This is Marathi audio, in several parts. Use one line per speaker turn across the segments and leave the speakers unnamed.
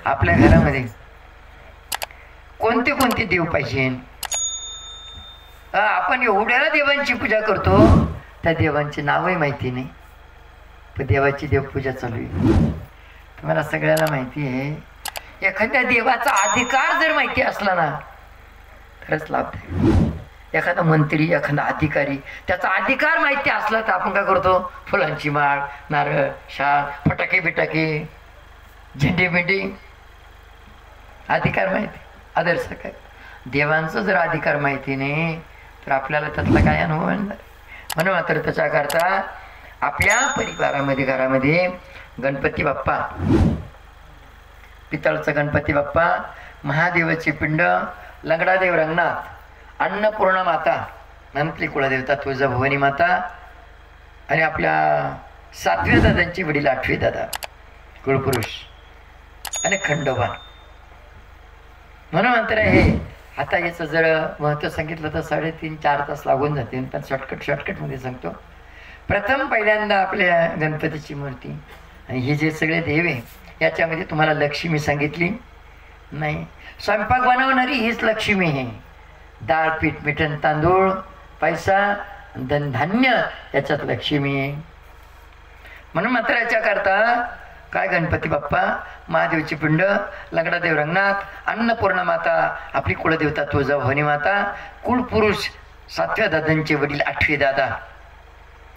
आपल्या घरामध्ये कोणते कोणते देव पाहिजे? आपण एवढ्या देवांची पूजा करतो, त्या देवांची नावही माहिती नाही, पण देवाची देवपूजा चालू आहे. तुम्हाला सगळ्याला माहिती आहे, एखाद्या देवाचा अधिकार जर माहिती असला ना खरंच लाभदायक. एखादा मंत्री, एखादा अधिकारी, त्याचा अधिकार माहिती असला तर आपण काय करतो? फुलांची माळ, नारळ, शाल, फटाके बिटाके, झेंडे बिंडे. अधिकार माहिती, आदर्श काय. देवांचा जर अधिकार माहिती नाही तर आपल्याला त्यातला काय अनुभव येणार? म्हणून मात्र त्याच्याकरता आपल्या परिवारामध्ये, घरामध्ये गणपती बाप्पा, पितळचा गणपती बाप्पा, महादेवाची पिंड, लंगडादेव रंगनाथ, अन्नपूर्णा माता, नंतली कुळदेवता तुळजाभवानी माता, आणि आपल्या 7व्या दादांची वडील 8वे दादा कुळपुरुष, आणि खंडोबा. म्हणून मात्र हे आता याचं जर महत्त्व सांगितलं तर 3-4 तास लागून जातील, पण शॉर्टकटमध्ये सांगतो. प्रथम पहिल्यांदा आपल्या गणपतीची मूर्ती आणि हे जे सगळे देव आहे याच्यामध्ये तुम्हाला लक्ष्मी सांगितली नाही. स्वयंपाक बनवणारी हीच लक्ष्मी आहे. डाळ, पीठ, मिठण, तांदूळ, पैसा, धनधान्य याच्यात लक्ष्मी आहे. म्हणून मात्र याच्याकरता काय गणपती बाप्पा, महादेवची पिंड, लंगडादेव रंगनाथ, अन्नपूर्णा माता, आपली कुळदेवता तुळजाभवानी माता, कुळपुरुष 7व्या दादांचे वडील 8वे दादा,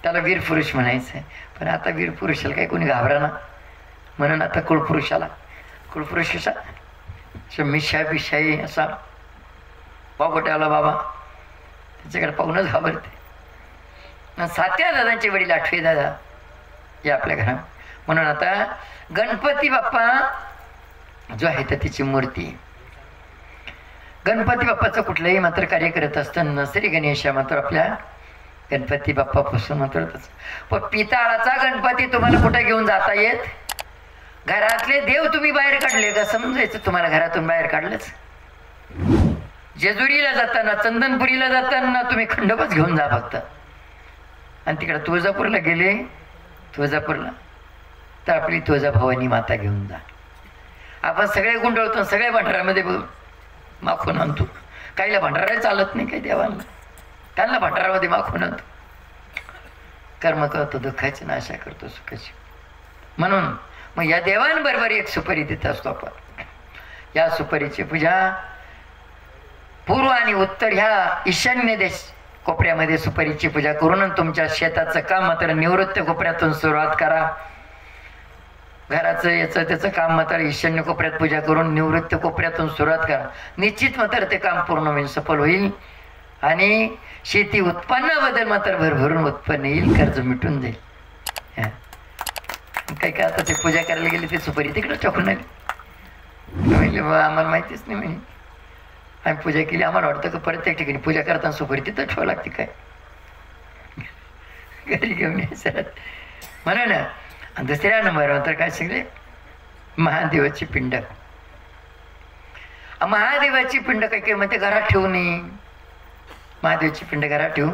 त्याला वीर पुरुष म्हणायचं आहे. पण आता वीर पुरुषाला काही कोणी घाबराना, म्हणून आता कुळपुरुषाला, कुळपुरुष कसा मिशा बिशाई असा बाबोट्याला बाबा त्याच्याकडे पाहूनच घाबरते. 7व्या दादांचे वडील 8वे दादा या आपल्या घरात. म्हणून आता गणपती बाप्पा जो आहे तर तिची मूर्ती, गणपती बाप्पाचं कुठलंही मात्र कार्य करत असताना श्री गणेशा मात्र आपल्या गणपती बाप्पापासून मात्र. पण पितळाचा गणपती तुम्हाला कुठे घेऊन जाता येत? घरातले देव तुम्ही बाहेर काढले का समजायचं? तुम्हाला घरातून बाहेर काढलंच. जेजुरीला जाताना, चंदनपुरीला जाताना तुम्ही खंडोबाच घेऊन जा फक्त. आणि तिकडे तुळजापूरला गेले, तुळजापूरला तर आपली तुळजाभवानी माता घेऊन जा. आपण सगळे गुंडळतो, सगळ्या भंडारामध्ये माखून आणतो. काहीला भंडारा चालत नाही, काही देवांना त्यांना भंडारामध्ये माखून आणतो. कर्म करतो दुःखाची, नाशा करतो सुखाची. म्हणून मग या देवांबरोबर एक सुपारी देत असतो आपण. या सुपारीची पूजा पूर्व आणि उत्तर ह्या ईशान्य देश कोपऱ्यामध्ये सुपारीची पूजा करून तुमच्या शेताचं काम मात्र निवृत्त कोपऱ्यातून सुरुवात करा. घराचं याचं त्याचं काम मात्र ईशान्य कोपऱ्यात पूजा करून निवृत्त कोपऱ्यातून सुरुवात करा. निश्चित मात्र ते काम पूर्ण होईल, सफल होईल. आणि शेती उत्पन्नाबद्दल मात्र भरभरून उत्पन्न येईल, कर्ज मिटून जाईल. काय काय आता ते पूजा करायला गेले ते सुपारी तिकडे टाकून आली. आम्हाला माहितीच नाही. म्हणजे आम्ही पूजा केली, आम्हाला वाटतं की प्रत्येक ठिकाणी पूजा करताना सुपारी तिथं ठेवावं लागते काय, घरी घेऊन यायचं म्हणा ना. आणि दुसऱ्या नंबरवर तर काय सगळे महादेवाची पिंड. महादेवाची पिंड काही काही म्हणते घरात ठेवू नये. महादेवाची पिंड घरात ठेवू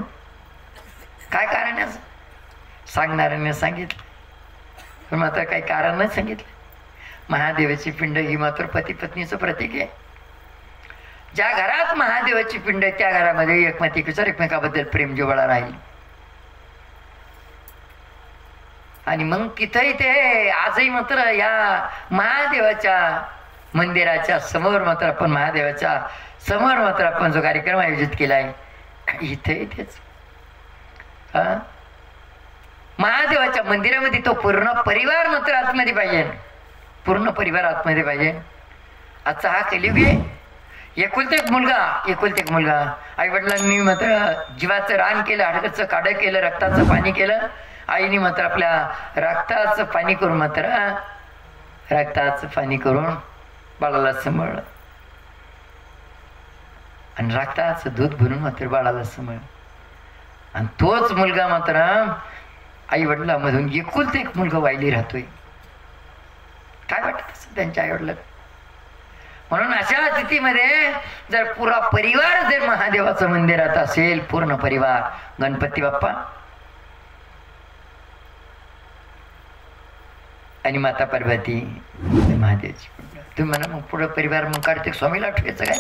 काय कारण आहे सांगणाऱ्याने सांगितलं, पण मात्र काही कारण नाही सांगितलं. महादेवाची पिंड ही मात्र पती पत्नीचं प्रतीक आहे. ज्या घरात महादेवाची पिंड आहे त्या घरामध्ये एकमेकीचं एकमेकाबद्दल प्रेम जिव्हाळा राहील. आणि मग तिथंही ते आजही मात्र या महादेवाच्या मंदिराच्या समोर मात्र आपण महादेवाच्या समोर मात्र आपण जो कार्यक्रम आयोजित केला आहे इथे तेच महादेवाच्या मंदिरामध्ये तो पूर्ण परिवार मात्र आतमध्ये पाहिजे, पूर्ण परिवार आतमध्ये पाहिजे. आजचा हा कलियुग आहे. एकुलते एक मुलगा, आई वडिलांनी मात्र जीवाचं रान केलं, हाडकाचं काढं केलं, रक्ताचं पाणी केलं. आईने मात्र आपल्या रक्ताचं पाणी करून बाळाला सांभाळलं आणि रक्ताचं दूध भरून मात्र बाळाला सांभाळलं. आणि तोच मुलगा मात्र आई वडिलांमधून एकुलते एक मुलगा वायली राहतोय. काय वाटत असं त्यांच्या आई वडिलांना? म्हणून अशा स्थितीमध्ये जर पुरा परिवार जर महादेवाचं मंदिरात असेल, पूर्ण परिवार, गणपती बाप्पा आणि माता पार्वती महादेवाची तुम्ही म्हणा मग पुढं परिवार मग कार्तिक स्वामीला ठेवायचं काय?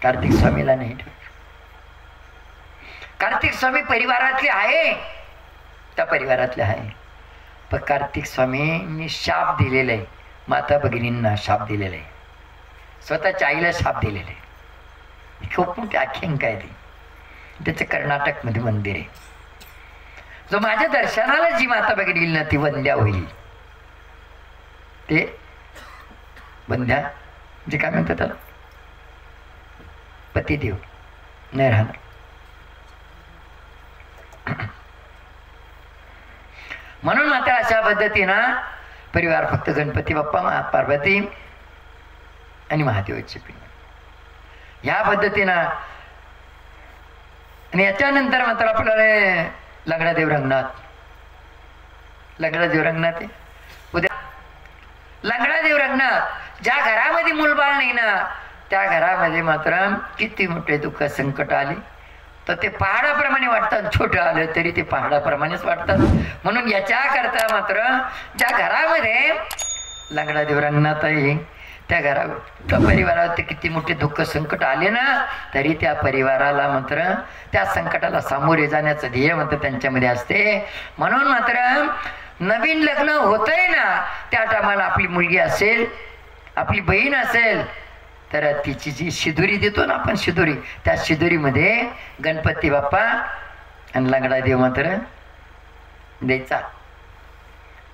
कार्तिक स्वामीला नाही ठेवायचं. कार्तिक स्वामी परिवारातले आहे, त्या परिवारातले आहे. पण कार्तिक स्वामींनी शाप दिलेला आहे, माता भगिनींना शाप दिलेला आहे, स्वतःच्या आईला शाप दिलेला आहे. खूप मोठी आख्यायिका आहे ती. त्याचं कर्नाटकमध्ये मंदिर आहे. जो माझ्या दर्शनाला जी माता बघितली ना ती वंद्या होईल. ते वंद्या जे काय म्हणतात त्याला पतिदेव नाही राहणार. म्हणून मात्र अशा पद्धतीनं परिवार फक्त गणपती बाप्पा, पार्वती आणि महादेवाची पिंड ह्या पद्धतीनं. आणि याच्यानंतर मात्र आपल्याला लंगडादेव रंगनाथ, लंगडादेव रंगनाथ आहे उद्या. लंगडादेव रंगनाथ ज्या घरामध्ये मूलबाळ नाही ना त्या घरामध्ये मात्र किती मोठे दुःख संकट आले तर ते पहाडाप्रमाणे वाटतात. छोटं आलं तरी ते पहाडाप्रमाणेच वाटतात. म्हणून याच्याकरता मात्र ज्या घरामध्ये लंगडादेव रंगनाथ आहे त्या त्या परिवारात ते किती मोठे दुःख संकट आले ना तरी त्या परिवाराला मात्र त्या संकटाला सामोरे जाण्याचं ध्येय मात्र त्यांच्यामध्ये असते. म्हणून मात्र नवीन लग्न होतंय ना त्या टायमाला आपली मुलगी असेल, आपली बहीण असेल तर तिची जी शिदुरी देतो ना आपण शिदुरी, त्या शिदुरीमध्ये गणपती बाप्पा आणि लंगडादेव मात्र द्यायचा.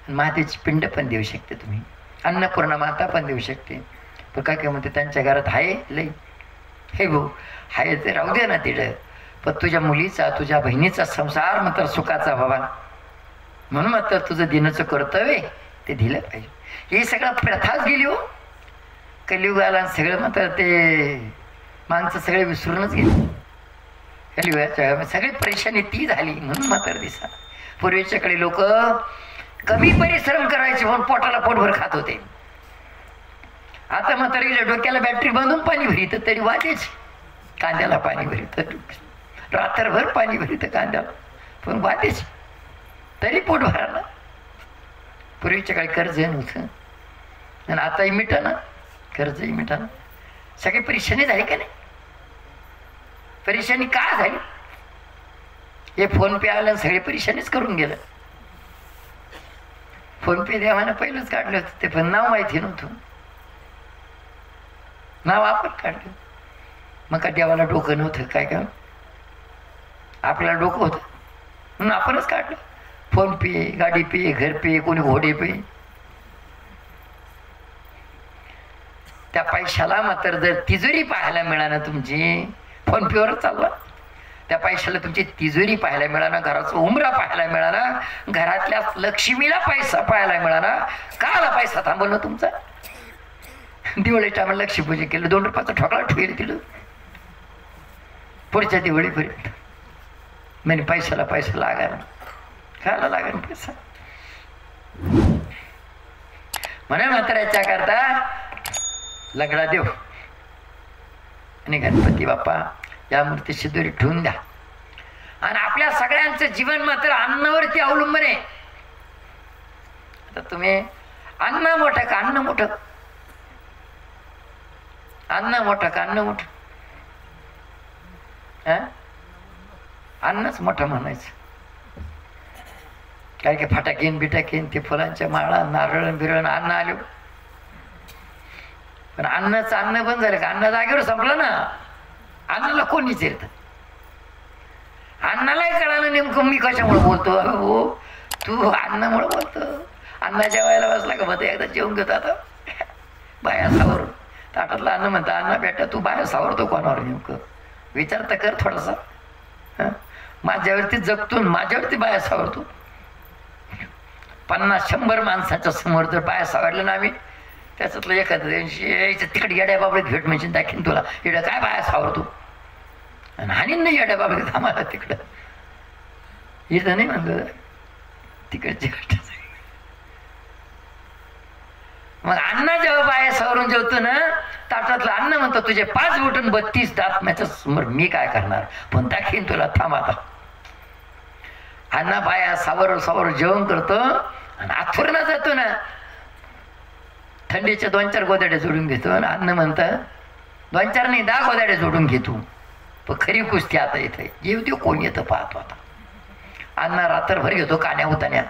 महादेवची पिंड पण देऊ शकते तुम्ही, अन्नपूर्णा माता पण देऊ शकते. पण काय म्हणते त्यांच्या घरात आहे लई हे भाऊ आहे ते राहू दे ना तिथं, पण तुझ्या मुलीचा तुझ्या बहिणीचा संसार मात्र सुखाचा व्हावा म्हणून मात्र तुझं दिनाचं कर्तव्य ते दिलं पाहिजे. ही सगळं प्रथाच गेली हो कलियुगाला. सगळं मात्र ते माणसं सगळे विसरूनच गेले कलियुगाच्या. सगळी परेशानी ती झाली म्हणून मात्र दिसा. पूर्वीच्याकडे लोक कमी परिश्रम करायचे म्हणून पोटाला पोटभर खात होते. आता म्हातारीला डोक्याला बॅटरी बांधून पाणी भरीत तरी वाजायचे, कांद्याला पाणी भरीत, रात्रभर पाणी भरीत कांद्याला पण वाजायचे तरी पोट भरायला. पूर्वीच्या काळी कर्ज नव्हतं आणि आताही मिठाना कर्जही मिठाना. सगळी परेशानी झाली का नाही? परेशानी का झाली? हे फोन पे आलं सगळी परेशानीच करून गेलं. फोन पे देवानं पहिलंच काढलं होतं ते पण नाव माहिती नव्हतं, नाव आपण काढलं. मग का देवाला डोकं नव्हतं काय का? आपल्याला डोकं होतं म्हणून आपणच काढलं. फोन पे, गाडी पे, घर पे, कोणी घोडे पे. त्या पैशाला मात्र जर तिजोरी पाहायला मिळालं तुमची फोन पेवर चालला, त्या पैशाला तुमची तिजोरी पाहायला मिळाला, घराचा उमरा पाहायला मिळाला, घरातल्या लक्ष्मीला पैसा पाहायला मिळाला. काला पैसा थांबवलं तुमचा? दिवाळी टायमाला लक्ष्मीपूजन केलं, 2 रुपयाचा ठोकळा ठेवले तिला पुढच्या दिवाळीपर्यंत. म्हणजे पैशाला पैसा लागायला काला लागेल पैसा. म्हणून मात्र याच्या करता लंगडादेव आणि गणपती बाप्पा या मूर्ती शिदोरी ठेवून द्या. आणि आपल्या सगळ्यांचं जीवन मात्र अन्नावरती अवलंबून आहे. आता तुम्ही अन्न मोठं का अन्न मोठं, अन्न मोठं का अन्न मोठं? अन्नच मोठं म्हणायचं. काय की फटाकेन बिटाकेन ते फुलांच्या माळा नारळ बिरळ अन्न आले. पण अन्नाचं अन्न बंद झालं का? अन्न जागेवर संपलं ना. अन्नाला कोण विचारतं? अन्नालाही कळालं नेमकं मी कशामुळे बोलतो. हो तू अन्नामुळे बोलतो. अन्न जेवायला बसला का मग एकदा जेवून घेतो. आता बाया सावर ताटातलं अन्न म्हणतं अन्न बेटा तू बाया सावरतो कोणावर नेमकं विचार तर कर थोडासा. माझ्यावरती जगतो माझ्यावरती बाया सावरतो. 50-100 माणसाच्या समोर जर बाया सावरलं ना आम्ही त्याच्यातलं एखाद्या दिवशी तिकडे येड्या बाबडीत भेट म्हणजे दाखीन तुला येड्या काय बाया सावरतो आणि हानीन नाही येड्या बाबडीत आम्हाला तिकडं इथं नाही म्हणलं तिकडची गोष्ट. मग अण्णा जेव्हा बाया सावरून जेवतो ना ताटातलं अन्न म्हणतो तुझे 5 बोटं 32 दात माझ्या समोर मी काय करणार पण दाखीन तुला थांब आता. अण्णा बाया सावर सावर जेवण करतो आणि आथुरला जातो ना थंडीचे 2-4 गोदाडे जोडून घेतो आणि अन्न म्हणतं 2-4 नाही 10 गोदाडे जोडून घेतो. पण खरी कुस्ती आता इथे जीव देव कोण येतं पाहतो. आता अन्न रात्रभर घेतो कान्या उतान्या.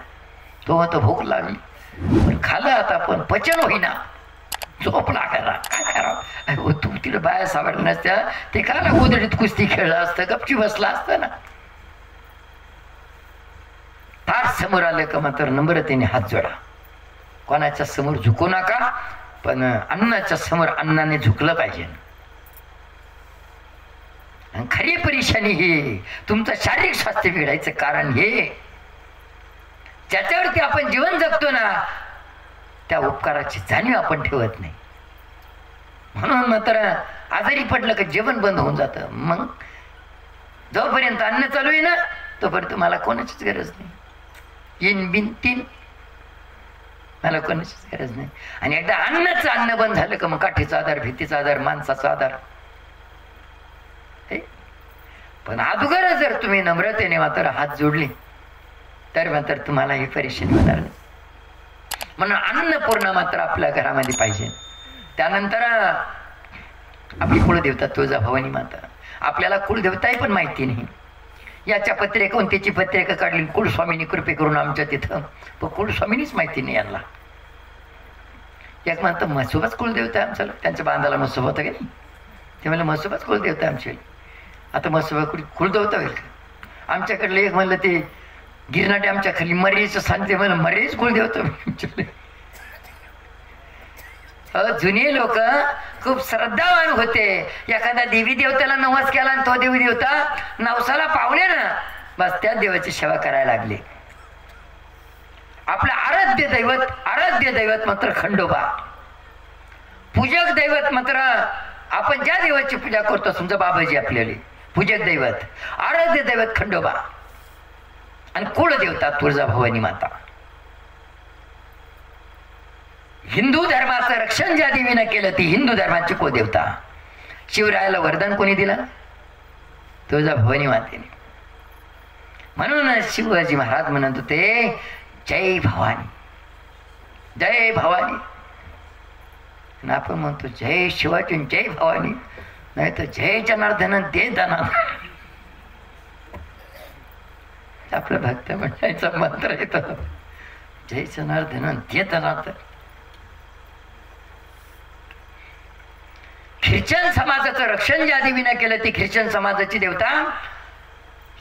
तो म्हणतो भूक लागली पण खाल्लं आता पण पचन होईना. झोप लागायला काय करावं. तू तिला बाया सावडल्या नसत्या ते काला गोदडीत कुस्ती खेळलं असतं गपची बसला असतं ना. फार समोर आलं का मात्र नम्रतेने हात जोडा. कोणाच्या समोर झुकू नका पण अन्नाच्या समोर अन्नाने झुकलं पाहिजे. आणि खरी परेशानी हे तुमचं शारीरिक स्वास्थ्य बिघडायचं कारण हे ज्याच्यावरती आपण जीवन जगतो ना त्या उपकाराची जाणीव आपण ठेवत नाही. म्हणून मात्र आजारी पडलं का जेवण बंद होऊन जातं. मग जोपर्यंत अन्न चालू आहे ना तोपर्यंत मला कोणाचीच गरज नाही. येईन बिन तीन मला कोणाचीच गरज नाही. आणि एकदा अन्न बंद झालं का मग काठीचा आधार भीतीचा आधार माणसाचा आधार. पण अगोदर जर तुम्ही नम्रतेने मात्र हात जोडले तर मात्र तुम्हाला ही परेशानी होणार नाही. म्हणून अन्नपूर्ण मात्र आपल्या घरामध्ये पाहिजे. त्यानंतर आपली कुळदेवता तुळजाभवानी माता. आपल्याला कुळदेवताही पण माहिती नाही. याच्या पत्रिका त्याची पत्रिका काढली कुलस्वामींनी कृपे करून आमच्या तिथं. पण कुलस्वामीनीच माहिती नाही यांना. एक म्हणतं म्हसोबाच कुलदेवता आहे आमच्याला. त्यांच्या बांधाला म्हसोबा होता का नाही ते म्हणलं म्हसोबाच कुलदेवता आहे आमची. आता म्हसोबा कुलदेवता होईल का. आमच्याकडलं एक म्हणलं ते गिरनाटे आमच्या खाली मर्याचं सांगते म्हणलं मर्याच कुलदेवता आमच्याकडे. जुने लोक खूप श्रद्धावान होते. एखाद्या देवी देवताला नवस केला आणि तो देवी देवता नवसाला पावले ना बस त्या देवाची सेवा करायला लागले. आपलं आराध्य दैवत मात्र खंडोबा. पूजक दैवत मात्र आपण ज्या देवाची पूजा करतो समजा बाबाजी आपल्याला पूजक दैवत. आराध्य दैवत खंडोबा आणि कुळदेवता तुळजाभवानी माता. हिंदू धर्माचं रक्षण ज्या देवीनं केलं ती हिंदू धर्माची कुलदेवता. शिवरायाला वरदान कोणी दिलं तुळजाभवानी मातेने. म्हणून शिवाजी महाराज म्हणत होते जय भवानी जय भवानी. आणि आपण म्हणतो जय शिवाजी जय भवानी नाही तर जय जनार्दन दे दनार्दन. आपलं भक्त म्हणायचा मंत्र येतो जय जनार्दन दे दनार्दन. ख्रिश्चन समाजाचं रक्षण ज्या देवीनं केलं ती ख्रिश्चन समाजाची देवता.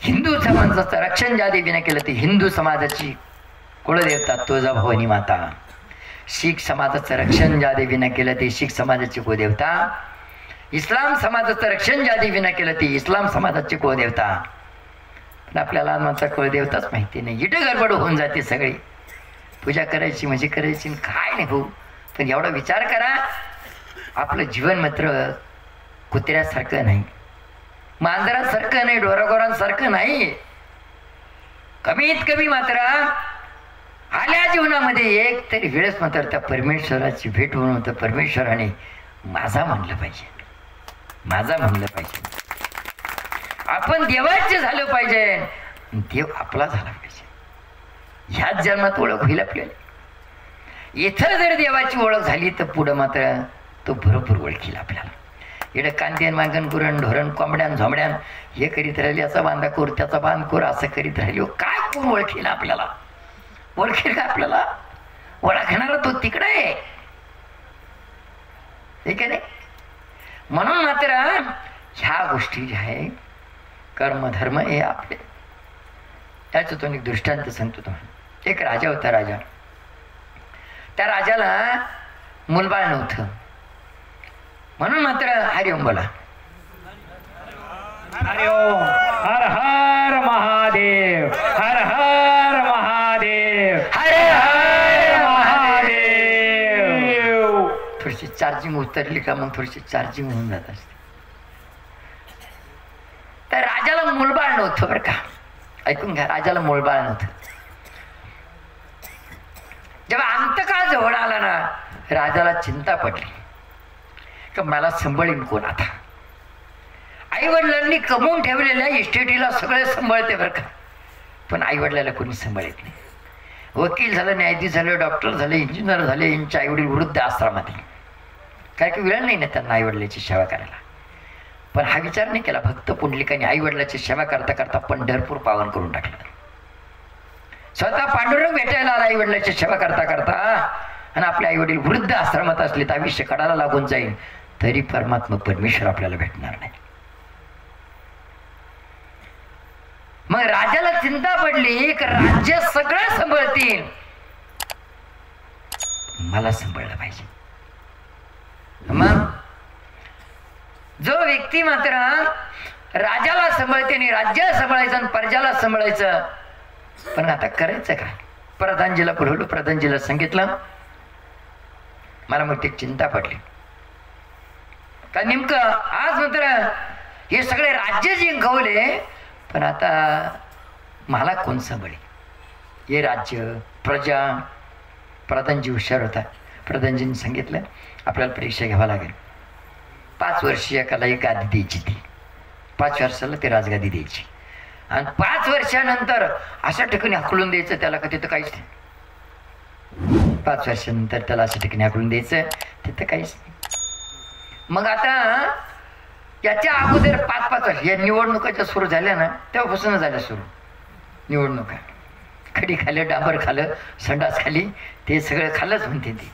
हिंदू समाजाचं रक्षण ज्या देवीनं केलं ती हिंदू समाजाची कुळदेवता तुळजाभवानी माता. शीख समाजाचं रक्षण ज्या देवीनं केलं ती शीख समाजाची कुळदेवता. इस्लाम समाजाचं रक्षण ज्या देवीनं केलं ती इस्लाम समाजाची कुळदेवता. पण आपल्याला आमचा कुळदेवताच माहिती नाही. इथं गडबड होऊन जाते सगळी. पूजा करायची म्हणजे करायची काय नाही भाऊ. पण एवढा विचार करा आपलं जीवन मात्र कुत्र्यासारखं नाही मांजरासारखं नाही ढोरागोरांसारखं नाही. कमीत कमी मात्र आल्या जीवनामध्ये एक तरी वेळेस मात्र त्या परमेश्वराची भेट होऊन होतं. परमेश्वराने माझा म्हणलं पाहिजे माझा म्हणलं पाहिजे. आपण देवाचे झालं पाहिजे देव आपला झाला पाहिजे. ह्याच जन्मात ओळख होईल आपल्याला. इथं जर देवाची ओळख झाली तर पुढं मात्र तो बरोबर ओळखील आपल्याला. इकडे कांद्यान मागण गुरण ढोरण कोंबड्यान झोंबड्यान हे करीत राहिली याचा बांधा कोर त्याचा बांध कोर असं करीत राहिली काय कोण ओळखील आपल्याला. ओळखेल का आपल्याला. ओळखणारा तो तिकडे आहे ठीक आहे नाही. म्हणून मात्र ह्या गोष्टी ज्या आहे कर्म धर्म हे आपले. त्याच्यातून एक दृष्टांत सांगतो तुम्हाला. एक राजा होता. राजा त्या राजाला मुलबाळ नव्हतं. म्हणून मात्र हरिओम बोला.
हरिओम. हर हर महादेव हर हर महादेव हर हर महादेव.
थोडीशी चार्जिंग उतरली का मग थोडीशी चार्जिंग होऊन जात असते. तर राजाला मुलबाळ नव्हतं बरं का. ऐकून घ्या. राजाला मुलबाळ नव्हतं. जेव्हा अंतकाळ जवळ आला ना राजाला चिंता पडली का मला सांभाळीन कोण आता. आई वडिलांनी कमवून ठेवलेल्या इस्टेटीला सगळे सांभाळते बरं का पण आई वडिलाला कोणी सांभाळत नाही. वकील झालं, न्यायाधीश झालं, डॉक्टर झाले, इंजिनियर झाले, यांच्या आईवडील वृद्ध आश्रमातील. काय की वेळ नाही ना त्यांना आईवडिलाची सेवा करायला. पण हा विचार नाही केला. भक्त पुंडलिकाने आईवडिलाची सेवा करता करता पंढरपूर पावन करून टाकलं. स्वतः पांडुरंग भेटायला आला आईवडिलाची सेवा करता करता. आणि आपले आईवडील वृद्ध आश्रमात असले तर आयुष्य कडाला लागून जाईल, तरी परमात्मा परमेश्वर आपल्याला भेटणार नाही. मग राजाला चिंता पडली की राज्य सगळं सांभाळतील, मला सांभाळलं पाहिजे. मग जो व्यक्ती मात्र राजाला सांभाळते आणि राज्य सांभाळायचं आणि प्रजाला सांभाळायचं, पण आता करायचं काय? प्रधानजीला बोलवलं, प्रधानजीला सांगितलं मला मग ती चिंता पडली का नेमकं आज मात्र हे सगळे राज्य जिंकवले, पण आता मला कोण सांभाळे? हे राज्य प्रजा. प्रधानजी हुशार होता. प्रधानजींनी सांगितलं आपल्याला परीक्षा घ्यावा लागेल. 5 वर्ष एकाला एक गादी द्यायची, ती 5 वर्षाला ते राजगादी द्यायची. आणि 5 वर्षानंतर अशा ठिकाणी हाकलून द्यायचं त्याला का तिथं काहीच नाही. 5 वर्षानंतर त्याला अशा ठिकाणी हाकलून द्यायचं, तिथं काहीच नाही. मग आता याच्या अगोदर 5-5 वर्ष या निवडणुकाच्या सुरू झाल्या ना, तेव्हापासून झाल्या सुरू निवडणुका. खडी खाल्लं, डांबर खाल्लं, संडास खाली, ते सगळं खाल्लंच म्हणते. ते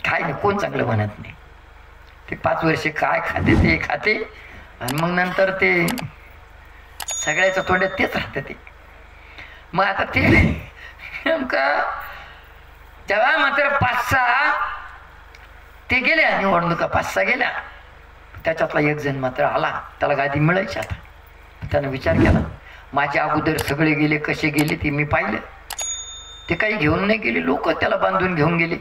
काय नाही, कोण चांगलं म्हणत नाही. ते 5 वर्षे काय खाते ते खाते आणि मग नंतर ते सगळ्याच्या तोंडात तेच राहतं ते. मग आता ते नेमकं जेव्हा मात्र 5-6 ते गेल्या निवडणुका, 5-6 गेल्या, त्याच्यातला एक जण मात्र आला, त्याला गादी मिळायची. आता त्यानं विचार केला माझ्या अगोदर सगळे गेले, कसे गेले ते मी पाहिलं. ते काही घेऊन नाही गेले, लोक त्याला बांधून घेऊन गेले.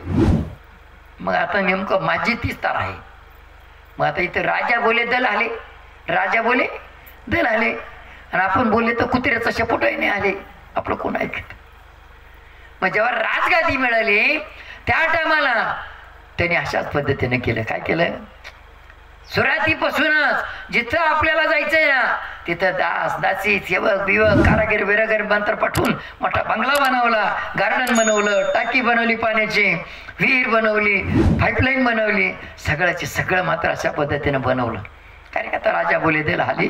मग आता नेमकं माझी तीच तार आहे. मग आता इथं राजा बोले दल आले, राजा बोले दल आले, आणि आपण बोलले तर कुत्र्याचा शेपोटही नाही आले. आपलं कोण ऐकत? मग जेव्हा राजगादी मिळाली त्या टायमाला त्याने अशाच पद्धतीने केलं. काय केलं? सुरुवातीपासूनच जिथं आपल्याला जायचंय ना तिथं दास दासी सेवक बिवक कारागीर बिरागीर मंत्र पाठवून मोठा बंगला बनवला, गार्डन बनवलं, टाकी बनवली, पाण्याची विहीर बनवली, पाईपलाईन बनवली, सगळ्याचे सगळं मात्र अशा पद्धतीनं बनवलं. कारण का आता राजा बोले दिला हल्ली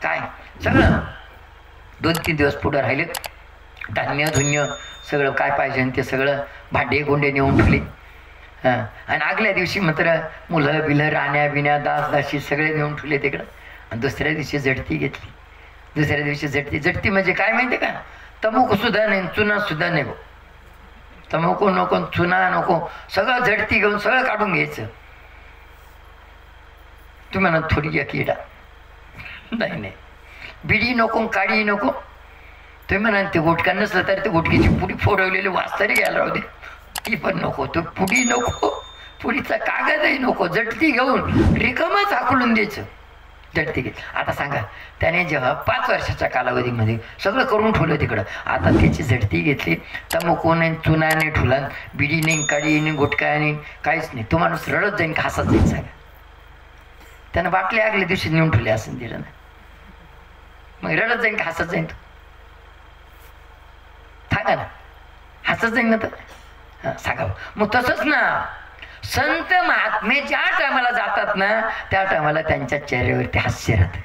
काय सगळं 2-3 दिवस पुढं राहिले. धान्य धुन्य सगळं काय पाहिजे ते सगळं भांडे गोंडे नेऊन ठेवले. हां, आणि आगल्या दिवशी मात्र मुलं बिलं राण्या बिण्या दास दासी सगळे नेऊन ठेवले तिकडं. आणि दुसऱ्या दिवशी झडती घेतली. दुसऱ्या दिवशी झडती म्हणजे काय माहिती का? तंबाखू सुद्धा नाही, चुना सुद्धा नाही. तंबाखू नको, चुना नको, सगळं झडती घेऊन सगळं काढून घ्यायचं. तुम्ही म्हणा थोडी एक किडा नाही, बिडी नको, काडी नको. तुम्ही म्हणा ते गुटखा नसलं तर ते गुटकीची पुडी फोडवलेली वास तरी घ्यायला राहू दे, ती पण नको. तो पुडी नको, पुडीचा कागदही नको, झटती घेऊन रिकामच हाकलून द्यायचं. झटती घे. आता सांगा त्याने जेव्हा 5 वर्षाच्या कालावधीमध्ये सगळं करून ठेवलं तिकडं, आता त्याची झटती घेतली, तंबाखू नाही, चुना नाही ठुला, बिडी नाही, काडी नाही, गुटखा नाही, काहीच नाही. तो माणूस रडत जाईन का हसत जाईन? सांगा. त्यानं बाटल्या आगल्या दिवशी नेऊन ठेवले असं दिलं ना, मग रडत जाईन का हसत जाईन? तो सांगा ना, हसत जाईन ना तर सांगावं. मग तसंच ना, संत महात्मे ज्या टायमाला जातात ना त्या टायमाला त्यांच्या चेहऱ्यावरती हास्य राहतं,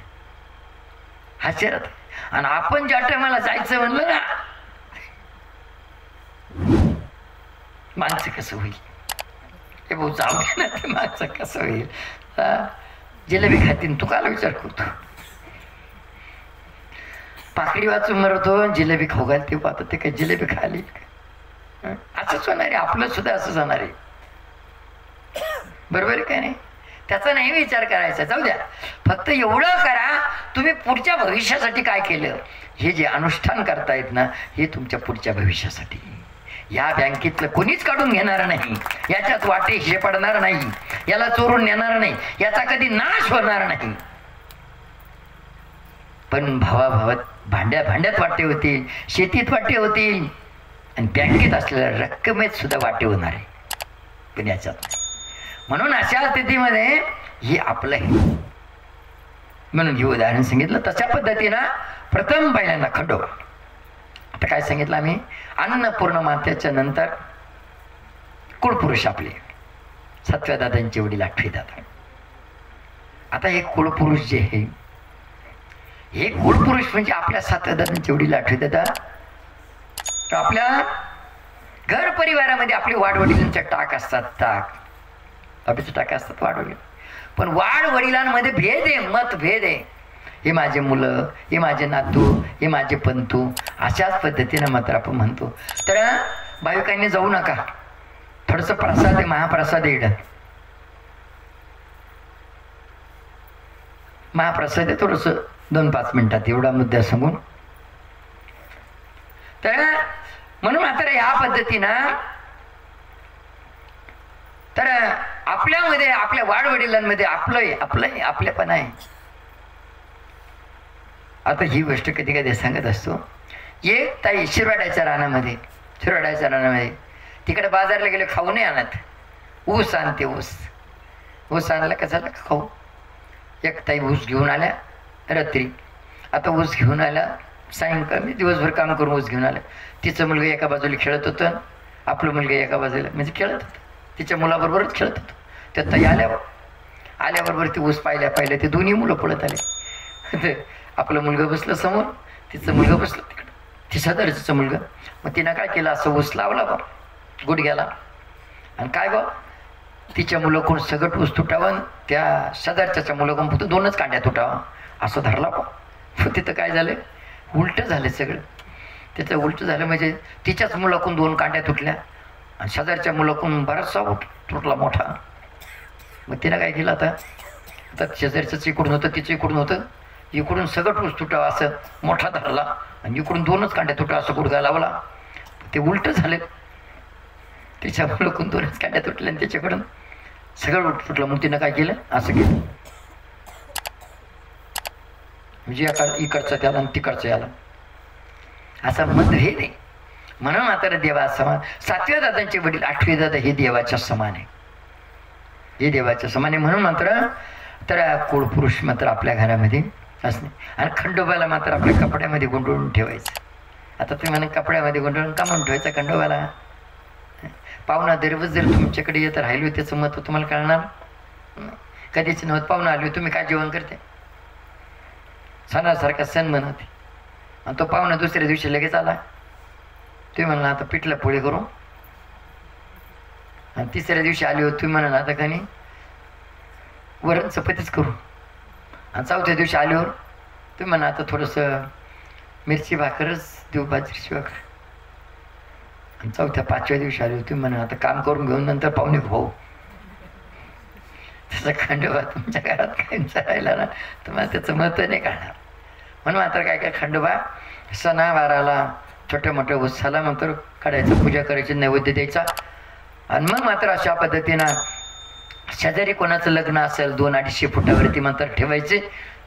हास्य राहतं. आणि आपण ज्या टायमाला जायचं म्हणलं ना, माणसं कसं होईल? हे भाऊ जाऊ दे ना, ते माणसं कसं होईल? जिलेबी खातीन तू काला विचार करतो? पाकडी वाचून मरतो, जिलेबी खाऊ घाल ते पाहतो, ते काय जिलेबी खाली? असंच होणार आहे, आपलं सुद्धा असंच होणार आहे. बरोबर काय नाही? त्याचा नाही विचार करायचा. जाऊ द्या, फक्त एवढं करा तुम्ही पुढच्या भविष्यासाठी काय केलं. हे जे अनुष्ठान करतायत ना, हे तुमच्या पुढच्या भविष्यासाठी. या बँकेतलं कोणीच काढून घेणार नाही, याच्यात वाटे हे पडणार नाही, याला चोरून नेणार नाही, याचा कधी नाश होणार नाही. पण भावाभावात भांड्यात वाटे होतील, शेतीत वाटे होतील, आणि बँकेत असलेल्या रक्कमेत सुद्धा वाटे होणार आहे. पण याच्यात म्हणून अशा स्थितीमध्ये हे आपलं आहे. म्हणून हे उदाहरण सांगितलं. तशा पद्धतीनं प्रथम पहिल्यांदा खंडोबा आता काय सांगितलं आम्ही, अन्नपूर्ण मातेच्या नंतर कुळपुरुष आपले सातव्या दादांचे वडील आठवे दादा. आता हे कुळपुरुष जे आहे, हे कुळपुरुष म्हणजे आपल्या सातव्या दादांचे वडील आठवे दादा. तर आपल्या घर परिवारामध्ये आपले वाडवडिलांचे टाक असतात, आपल्याचे टाक असतात वाडवडील. पण वाडवडिलांमध्ये भेद आहे, मतभेद आहे. हे माझे मुलं, हे माझे नातू, हे माझे पंतू, अशाच पद्धतीनं मात्र आपण म्हणतो. तर भाविकांनी जाऊ नका, थोडंसं प्रसाद आहे, महाप्रसाद आहे, महाप्रसाद आहे, थोडंसं 2-5 मिनिटात एवढा मुद्दा सांगून. तर म्हणून मात्र ह्या पद्धतीनं तर आपल्यामध्ये, आपल्या वाडवडिलांमध्ये आपलेपण आहे. आता ही गोष्ट कधी कधी सांगत असतो. एक ताई शिरवाड्याच्या रानामध्ये तिकडे बाजारला गेले, खाऊ नाही आणत, ऊस आणते. ऊस आणला कशाला, खाऊ. एक ताई ऊस घेऊन आल्या रात्री. आता ऊस घेऊन आल्या सायंकाळी, दिवसभर काम करून ऊस घेऊन आल्या. तिचं मुलगा एका बाजूला खेळत होतं, आपलं मुलगा एका बाजूला म्हणजे खेळत होतं, तिच्या मुलाबरोबरच खेळत होतं. त्या ताई आल्याबरोबर ती ऊस पाहिल्या ते दोन्ही मुलं पळत आले. आपलं मुलगा बसलं समोर, तिचं मुलगा बसलं तिकडं, ती शेजारचं मुलगा. मग तिनं काय केलं, असं ऊस लावला बा गुडघ्याला, आणि काय बा तिच्या मुलं सगळं ऊस तुटावं, त्या शेजारच्या मुलं फक्त 2च कांड्या तुटावं असं धरला बा. तिथं काय झालं, उलटं झालं सगळं. त्याचं उलटं झालं म्हणजे तिच्याच मुलाकडून 2 कांड्या तुटल्या आणि शेजारच्या मुलाकडून बराचसा तुटला मोठा. मग तिनं काय केलं, आता शेजारचं इकडून होतं, तिचं इकडून होतं, इकडून सगळं ऊस तुटावं असं मोठा धरला आणि इकडून 2च कांड्या तुटावं असं गुडघा लावला. ते उलटं झालं, तिच्या मुलाकडून 2च कांड्या तुटल्या आणि त्याच्याकडून सगळं तुटलं. मग तिनं काय केलं, असं केलं म्हणजे इकडचं त्याला आणि तिकडचं याला, असा मतभेद आहे. म्हणून मात्र देवा समान. 7व्या दादांचे वडील 8वे दादा हे देवाच्या समान आहे, हे देवाच्या समान आहे. म्हणून मात्र तर कुळपुरुष मात्र आपल्या घरामध्ये असणे. आणि खंडोबाला मात्र आपल्या कपड्यामध्ये गुंडळून ठेवायचं. आता तुम्ही म्हणा कपड्यामध्ये गुंडळून का म्हणून ठेवायचं खंडोबाला? पाहुणा दररोज जर तुमच्याकडे येत राहिलो त्याचं महत्त्व तुम्हाला कळणार कधीच नव्हतं. पाहुणा आलो, तुम्ही काय जेवण करते, सणासारखा सण म्हणते, आणि तो पाहुणा दुसऱ्या दिवशी लगेच आला, तुम्ही म्हणला आता पिठलं पोळी करू, आणि तिसऱ्या दिवशी आली होती तुम्ही म्हणा आता काही वरण चपातीच करू, आणि 4थ्या दिवशी आल्यावर तुम्ही म्हणा आता थोडंसं मिरची भाकरच देऊ, बाजरीची भाकर, आणि 4थ्या-5व्या दिवशी आली होती म्हणा आता काम करून घेऊन नंतर पाहुणे भाऊ. त्याचा खंडोबा तुमच्या घरात कायमचा राहिला ना, तुम्हाला त्याचं महत्त्व नाही कळणार. म्हणून मात्र काय खंडोबा सणावाराला छोट्या मोठ्या उत्साहाला मात्र काढायचं, पूजा करायची, नैवेद्य द्यायचा. आणि मग मात्र अशा पद्धतीनं शेजारी कोणाचं लग्न असेल 200-250 फुटावरती मात्र ठेवायचे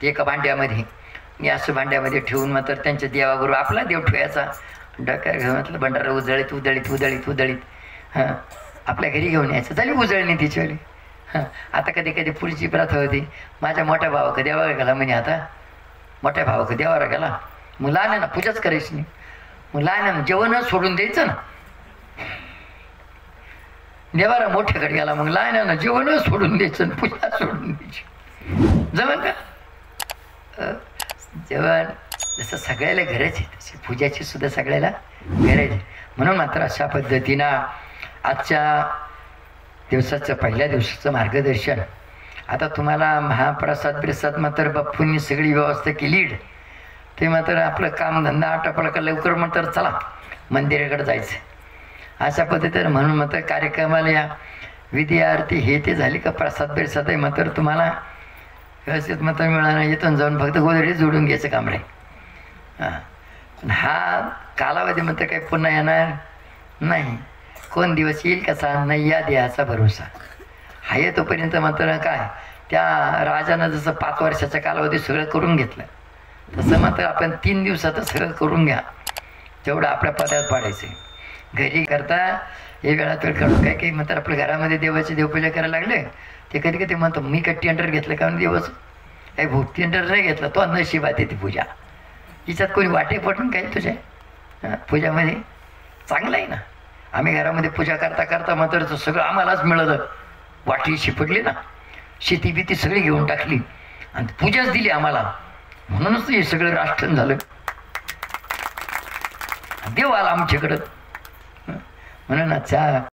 ते एका भांड्यामध्ये, मी असं भांड्यामध्ये ठेवून मात्र त्यांच्या देवाबरोबर आपला देव ठेवायचा. डोक्या घेऊन भंडारा उजळीत हां आपल्या घरी घेऊन यायचं, झाली उजळणी तिच्यावाली. हां आता कधी कधी पुढची प्रथा होती, माझ्या मोठ्या भावाकडे देवावर गेला म्हणे, आता मोठ्या भावाकडे देवावर गेला, मग लहान ना पूजाच करायची नाही, मग लहान जेवणच सोडून द्यायचं ना. देवारा मोठ्याकडे गेला, मग लहान जेवणच सोडून द्यायचं, पूजा सोडून द्यायची. जमन का? जेवण जसं सगळ्याला गरज आहे तशी पूजाची सुद्धा सगळ्याला गरज आहे. म्हणून मात्र अशा पद्धतीनं आजच्या दिवसाचं, पहिल्या दिवसाचं मार्गदर्शन. आता तुम्हाला महाप्रसाद मात्र बाप्पूंनी सगळी व्यवस्था केली, ते मात्र आपलं कामधंदा आटपला का लवकर मात्र चला मंदिराकडे जायचं अशा पद्धतीनं. म्हणून मात्र कार्यक्रमाला या विधी आरती हे ते झाली का प्रसाद आहे मात्र तुम्हाला व्यवस्थित मात्र मिळालं, इथून जाऊन फक्त गोदडी जोडून घ्यायचं काम राहील. हां हा कालावधी मात्र काही पुन्हा येणार नाही, कोण दिवस येईल कसा नाही या देहाचा भरोसा आहे. तोपर्यंत मात्र काय त्या राजानं जसं 5 वर्षाचा कालावधी सगळं करून घेतलं, तसं मात्र आपण 3 दिवसातच सगळं करून घ्या, तेवढं आपल्या पदात पाडायचं. घरी करता हे वेळात वेळ काढून काही मात्र आपल्या घरामध्ये देवाची देवपूजा करायला लागले, ते कधी कधी म्हणतो मी काय टेंडर घेतलं का देवाचं, काही भूक टेंडर नाही घेतलं, तो नशिबात येते पूजा, हिच्यात कोणी वाटे पडून काही तुझ्या पूजामध्ये चांगलं आहे ना. आम्ही घरामध्ये पूजा करता करता मात्र सगळं आम्हालाच मिळालं. वाटी शिपडली ना, शेती बिती सगळी घेऊन टाकली आणि पूजाच दिली आम्हाला. म्हणूनच हे सगळं राष्ट्रन झालं. देव आला आमच्याकडं. म्हणून अच्छा